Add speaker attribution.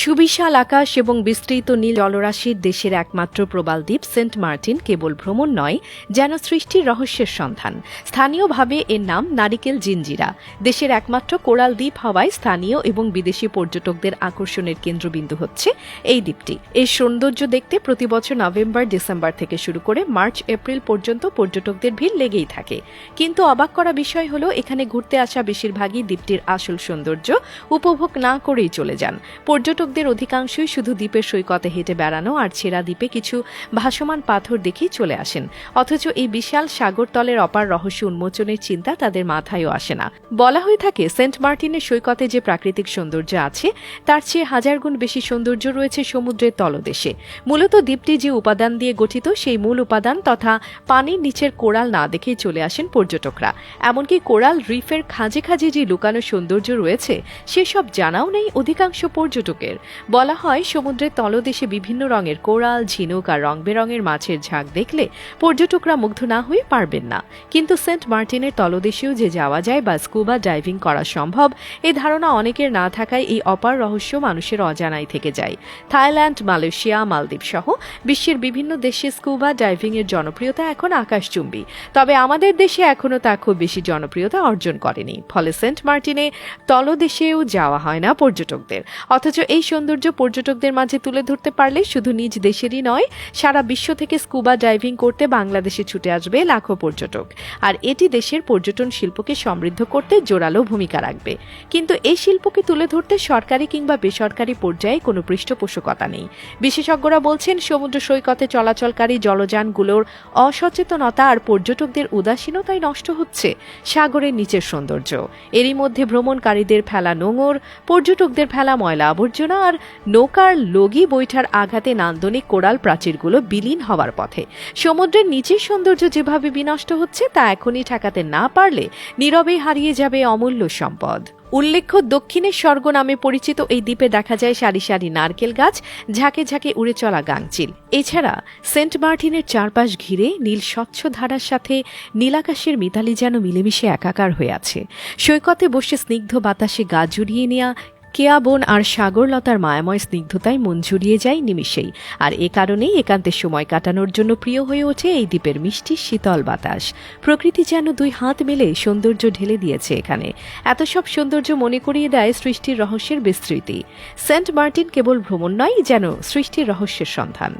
Speaker 1: সুবিশাল আকাশ এবং বিস্তৃত নীল জলরাশির দেশের একমাত্র প্রবাল দ্বীপ সেন্ট মার্টিন কেবল ভ্রমণ নয়, যেন সৃষ্টির রহস্যের সন্ধান। স্থানীয়ভাবে এর নাম নারিকেল জিঞ্জিরা। দেশের একমাত্র কোরাল দ্বীপ হওয়ায় স্থানীয় এবং বিদেশি পর্যটকদের আকর্ষণের কেন্দ্রবিন্দু হচ্ছে এই দ্বীপটি। এর সৌন্দর্য দেখতে প্রতি বছর নভেম্বর ডিসেম্বর থেকে শুরু করে মার্চ এপ্রিল পর্যন্ত পর্যটকদের ভিড় লেগেই থাকে। কিন্তু অবাক করা বিষয় হলো, এখানে ঘুরতে আসা বেশিরভাগই দ্বীপটির আসল সৌন্দর্য উপভোগ না করেই চলে যান। পর্যটকদের অধিকাংশই শুধু দ্বীপের সৈকতে হেঁটে বেড়ানো আর ছেঁড়া দ্বীপে কিছু ভাসমান পাথর দেখেই চলে আসেন। অথচ এই বিশাল সাগরতলের অপার রহস্য উন্মোচনের চিন্তা তাদের মাথায়ও আসে না। বলা হয়ে থাকে, সেন্ট মার্টিনের সৈকতে যে প্রাকৃতিক সৌন্দর্য আছে তার চেয়ে হাজার গুণ বেশি সৌন্দর্য রয়েছে সমুদ্রের তলদেশে। মূলত দ্বীপটি যে উপাদান দিয়ে গঠিত, সেই মূল উপাদান তথা পানির নিচের কোরাল না দেখেই চলে আসেন পর্যটকরা। এমনকি কোরাল রিফের খাঁজে খাঁজে যে লুকানো সৌন্দর্য রয়েছে সেসব জানাও নেই অধিকাংশ পর্যটকের। বলা হয়, সমুদ্রের তলদেশে বিভিন্ন রঙের কোরাল, ঝিনুক আর রং বেরঙের মাছের ঝাঁক দেখলে পর্যটকরা মুগ্ধ না হয়ে পারবেন না। কিন্তু সেন্ট মার্টিনের তলদেশেও যে যাওয়া যায় বা স্কুবা ডাইভিং করা সম্ভব, এই ধারণা অনেকের না থাকায় এই অপার রহস্য মানুষের অজানাই থেকে যায়। থাইল্যান্ড, মালয়েশিয়া, মালদ্বীপ সহ বিশ্বের বিভিন্ন দেশে স্কুবা ডাইভিং এর জনপ্রিয়তা এখন আকাশচুম্বী। তবে আমাদের দেশে এখনও তা খুব বেশি জনপ্রিয়তা অর্জন করেনি। ফলে সেন্ট মার্টিনে তলদেশেও যাওয়া হয় না পর্যটকদের। অথচ এই সৌন্দর্য পর্যটকদের মাঝে তুলে ধরতে পারলে শুধু নিজ দেশেরই নয়, সারা বিশ্ব থেকে স্কুবা ডাইভিং করতে বাংলাদেশে ছুটে আসবে লাখো পর্যটক। আর এটি দেশের পর্যটন শিল্পকে সমৃদ্ধ করতে জোরালো ভূমিকা রাখবে। কিন্তু এই শিল্পকে তুলে ধরতে সরকারি কিংবা বেসরকারি পর্যায়ে কোনো পৃষ্ঠপোষকতা নেই। বিশেষজ্ঞরা বলছেন, সমুদ্র সৈকতে চলাচলকারী জলযানগুলোর অসচেতনতা আর পর্যটকদের উদাসীনতায় নষ্ট হচ্ছে সাগরের নিচের সৌন্দর্য। এরই মধ্যে ভ্রমণকারীদের ফেলা নোঙর, পর্যটকদের ফেলা ময়লা আবর্জনা আর নৌকার লগি বৈঠার আঘাতে নান্দনিক কোরাল প্রাচীরগুলো বিলীন হওয়ার পথে। সমুদ্রের নিচের সৌন্দর্য যেভাবে বিনষ্ট হচ্ছে, তা এখনই ঠেকাতে না পারলে নীরবে হারিয়ে যাবে অমূল্য সম্পদ। উল্লেখ্য, দক্ষিণের স্বর্গ নামে পরিচিত এই দ্বীপে দেখা যায় সারি সারি নারকেল গাছ, ঝাঁকে ঝাঁকে উড়ে চলা গাংচিল। এছাড়া সেন্ট মার্টিনের চারপাশ ঘিরে নীল স্বচ্ছ ধারার সাথে নীলাকাশের মিতালি যেন মিলেমিশে একাকার হয়ে আছে। সৈকতে বসে স্নিগ্ধ বাতাসে গা জুড়িয়ে নেওয়া কেয়া বন আর সাগরলতার মায়াময় স্নিগ্ধতায় মন জুড়িয়ে যায় নিমিষেই। আর এ কারণেই একান্তে সময় কাটানোর জন্য প্রিয় হয়ে ওঠে এই দ্বীপের মিষ্টি শীতল বাতাস। প্রকৃতি যেন দুই হাত মেলে সৌন্দর্য ঢেলে দিয়েছে এখানে। এত সব সৌন্দর্য মনে করিয়ে দেয় সৃষ্টির রহস্যের বিস্তৃতি। সেন্ট মার্টিন কেবল ভ্রমণ নয়, যেন সৃষ্টির রহস্যের সন্ধান।